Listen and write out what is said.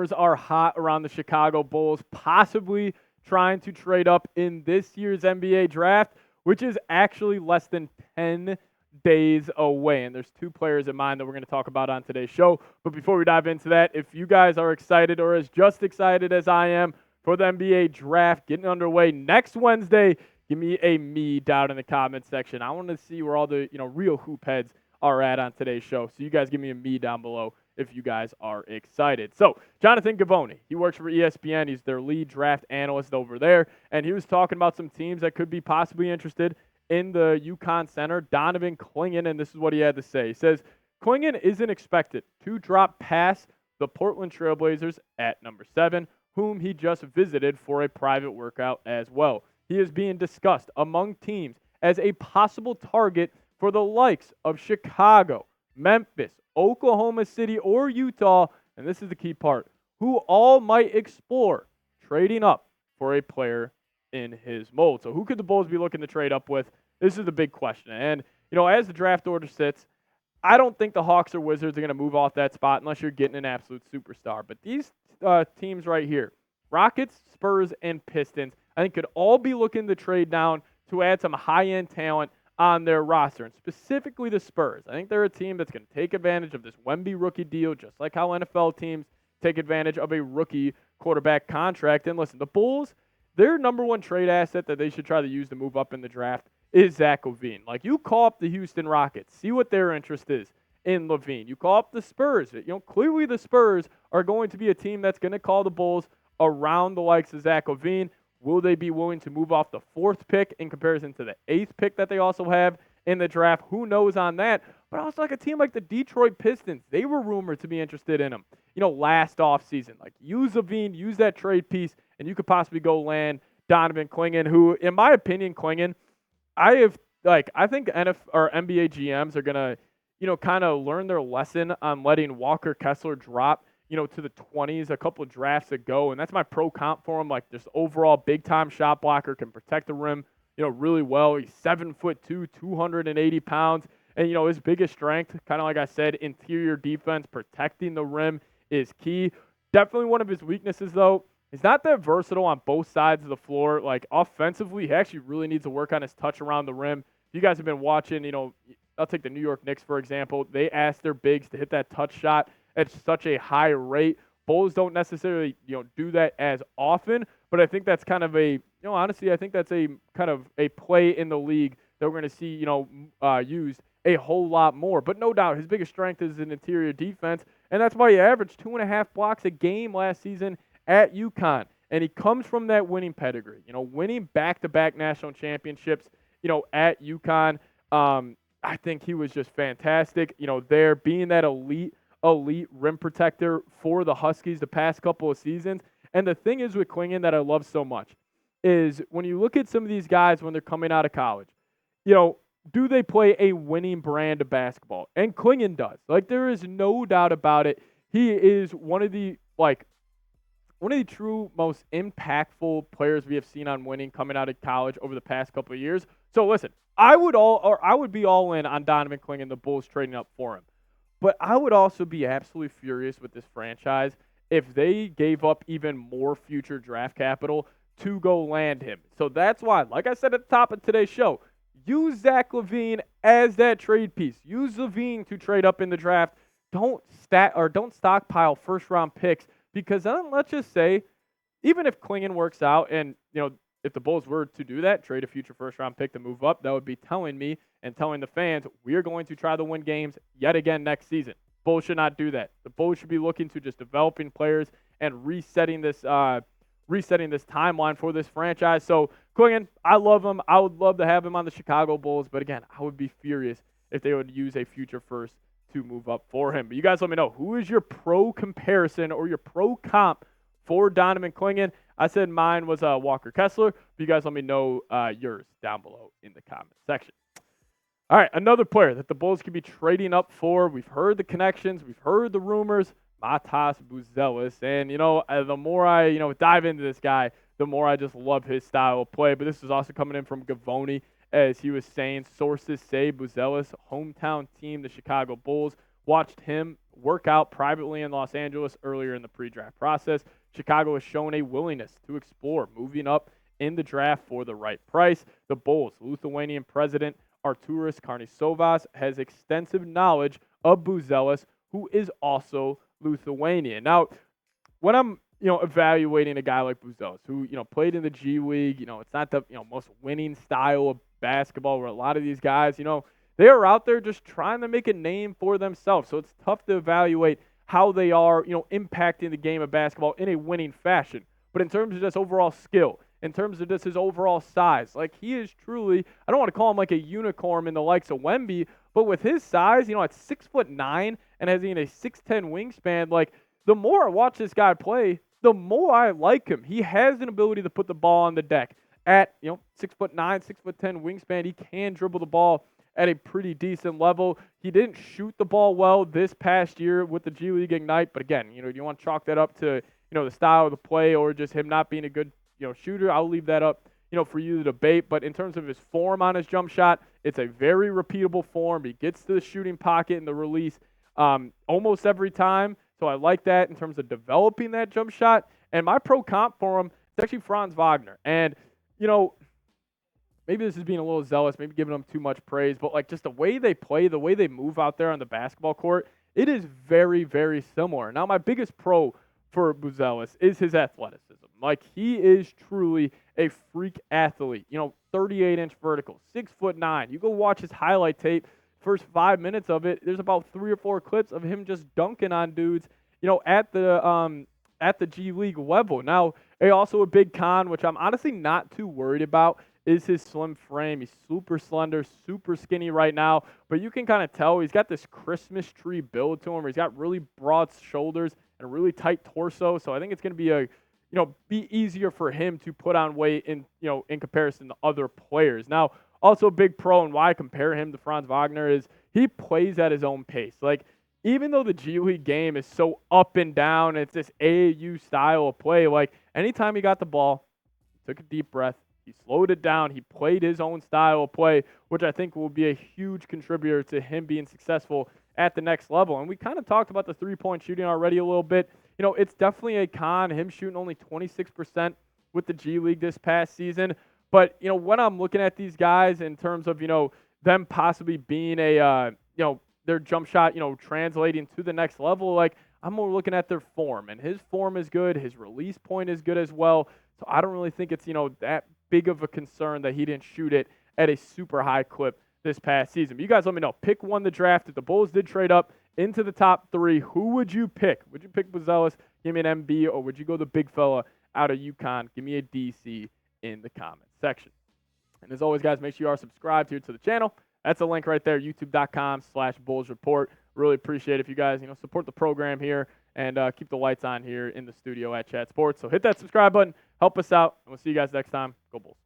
rumors are hot around the Chicago Bulls, possibly trying to trade up in this year's NBA draft, which is actually less than 10 days away. And there's two players in mind that we're going to talk about on today's show. But before we dive into that, if you guys are excited or as just excited as I am for the NBA draft getting underway next Wednesday, give me a me down in the comments section. I want to see where all the real hoop heads are at on today's show. So you guys give me a me down below if you guys are excited. So Jonathan Givony, he works for ESPN. He's their lead draft analyst over there. And he was talking about some teams that could be possibly interested in the UConn center, Donovan Clingan. And this is what he had to say. He says, Clingan isn't expected to drop past the Portland Trailblazers at number 7, whom he just visited for a private workout as well. He is being discussed among teams as a possible target for the likes of Chicago, Memphis, Oklahoma City, or Utah, and this is the key part, who all might explore trading up for a player in his mold. So who could the Bulls be looking to trade up with? This is the big question. And, as the draft order sits, I don't think the Hawks or Wizards are going to move off that spot unless you're getting an absolute superstar. But these teams right here, Rockets, Spurs, and Pistons, I think could all be looking to trade down to add some high-end talent on their roster, and specifically the Spurs. I think they're a team that's going to take advantage of this Wemby rookie deal, just like how NFL teams take advantage of a rookie quarterback contract. And listen, the Bulls, their number one trade asset that they should try to use to move up in the draft is Zach LaVine. Like, you call up the Houston Rockets, see what their interest is in LaVine. You call up the Spurs. Clearly the Spurs are going to be a team that's going to call the Bulls around the likes of Zach LaVine. Will they be willing to move off the 4th pick in comparison to the 8th pick that they also have in the draft? Who knows on that? But also like a team like the Detroit Pistons, they were rumored to be interested in him, last offseason. Like, use LaVine, use that trade piece, and you could possibly go land Donovan Clingan, who, in my opinion, Clingan, I think NBA GMs are going to, kind of learn their lesson on letting Walker Kessler drop to the 20s a couple of drafts ago, and that's my pro comp for him. Like, just overall big-time shot blocker, can protect the rim, really well. He's 7'2", 280 pounds, and, his biggest strength, kind of like I said, interior defense, protecting the rim is key. Definitely one of his weaknesses, though, he's not that versatile on both sides of the floor. Like, offensively, he actually really needs to work on his touch around the rim. If you guys have been watching, I'll take the New York Knicks, for example. They ask their bigs to hit that touch shot at such a high rate. Bulls don't necessarily, do that as often, but I think that's kind of honestly, I think that's a kind of a play in the league that we're going to see, used a whole lot more. But no doubt, his biggest strength is in interior defense, and that's why he averaged 2.5 blocks a game last season at UConn. And he comes from that winning pedigree, winning back-to-back national championships, at UConn. I think he was just fantastic, there being that elite rim protector for the Huskies the past couple of seasons. And the thing is with Clingan that I love so much is when you look at some of these guys when they're coming out of college, do they play a winning brand of basketball? And Clingan does. Like, there is no doubt about it. He is one of the true most impactful players we have seen on winning coming out of college over the past couple of years. So listen, I would be all in on Donovan Clingan, the Bulls trading up for him. But I would also be absolutely furious with this franchise if they gave up even more future draft capital to go land him. So that's why, like I said at the top of today's show, use Zach LaVine as that trade piece. Use LaVine to trade up in the draft. Don't stockpile first-round picks, because then let's just say, even if Clingan works out and, if the Bulls were to do that, trade a future first-round pick to move up, that would be telling me and telling the fans we are going to try to win games yet again next season. Bulls should not do that. The Bulls should be looking to just developing players and resetting this timeline for this franchise. So, Clingan, I love him. I would love to have him on the Chicago Bulls, but again, I would be furious if they would use a future first to move up for him. But you guys let me know, who is your pro comparison or your pro comp for Donovan Clingan? I said mine was Walker Kessler, but you guys let me know yours down below in the comment section. All right, another player that the Bulls could be trading up for. We've heard the connections. We've heard the rumors. Matas Buzelis. And, the more I, dive into this guy, the more I just love his style of play. But this is also coming in from Givony, as he was saying, sources say Buzelis, hometown team, the Chicago Bulls, watched him work out privately in Los Angeles earlier in the pre-draft process. Chicago has shown a willingness to explore moving up in the draft for the right price. The Bulls' Lithuanian president Arturas Karnisovas has extensive knowledge of Buzelis, who is also Lithuanian. Now, when I'm evaluating a guy like Buzelis, who played in the G League, it's not the most winning style of basketball, where a lot of these guys, they are out there just trying to make a name for themselves. So it's tough to evaluate how they are, impacting the game of basketball in a winning fashion. But in terms of just overall skill, in terms of just his overall size, like, he is truly, I don't want to call him like a unicorn in the likes of Wemby, but with his size, at 6'9" and has a 6'10" wingspan, like, the more I watch this guy play, the more I like him. He has an ability to put the ball on the deck. At 6'9", 6'10" wingspan, he can dribble the ball at a pretty decent level. He didn't shoot the ball well this past year with the G League Ignite, but again, do you want to chalk that up to the style of the play or just him not being a good shooter? I'll leave that up for you to debate. But in terms of his form on his jump shot, it's a very repeatable form. He gets to the shooting pocket and the release almost every time. So I like that in terms of developing that jump shot. And my pro comp for him is actually Franz Wagner. And maybe this is being a little zealous, maybe giving them too much praise, but like, just the way they play, the way they move out there on the basketball court, it is very, very similar. Now, my biggest pro for Buzelis is his athleticism. Like, he is truly a freak athlete. 38-inch vertical, 6'9". You go watch his highlight tape, first 5 minutes of it, there's about 3 or 4 clips of him just dunking on dudes, at the G League level. Now, also a big con, which I'm honestly not too worried about, is his slim frame. He's super slender, super skinny right now, but you can kind of tell he's got this Christmas tree build to him, where he's got really broad shoulders and a really tight torso. So I think it's going to be be easier for him to put on weight in comparison to other players. Now, also a big pro, and why I compare him to Franz Wagner is he plays at his own pace. Like, even though the G League game is so up and down, it's this AAU style of play, like, anytime he got the ball, he took a deep breath, he slowed it down, he played his own style of play, which I think will be a huge contributor to him being successful at the next level. And we kind of talked about the three-point shooting already a little bit. It's definitely a con, him shooting only 26% with the G League this past season. But, when I'm looking at these guys in terms of, them possibly being their jump shot, translating to the next level, like, I'm more looking at their form. And his form is good. His release point is good as well. So I don't really think it's, that big of a concern that he didn't shoot it at a super high clip this past season. But you guys let me know. Pick one the draft. If the Bulls did trade up into the top 3, who would you pick? Would you pick Buzelis, give me an MB, or would you go the big fella out of UConn? Give me a DC in the comments section. And as always, guys, make sure you are subscribed here to the channel. That's a link right there, youtube.com/Bulls Report. Really appreciate it if you guys, support the program here and keep the lights on here in the studio at Chat Sports. So hit that subscribe button, help us out, and we'll see you guys next time. Go Bulls.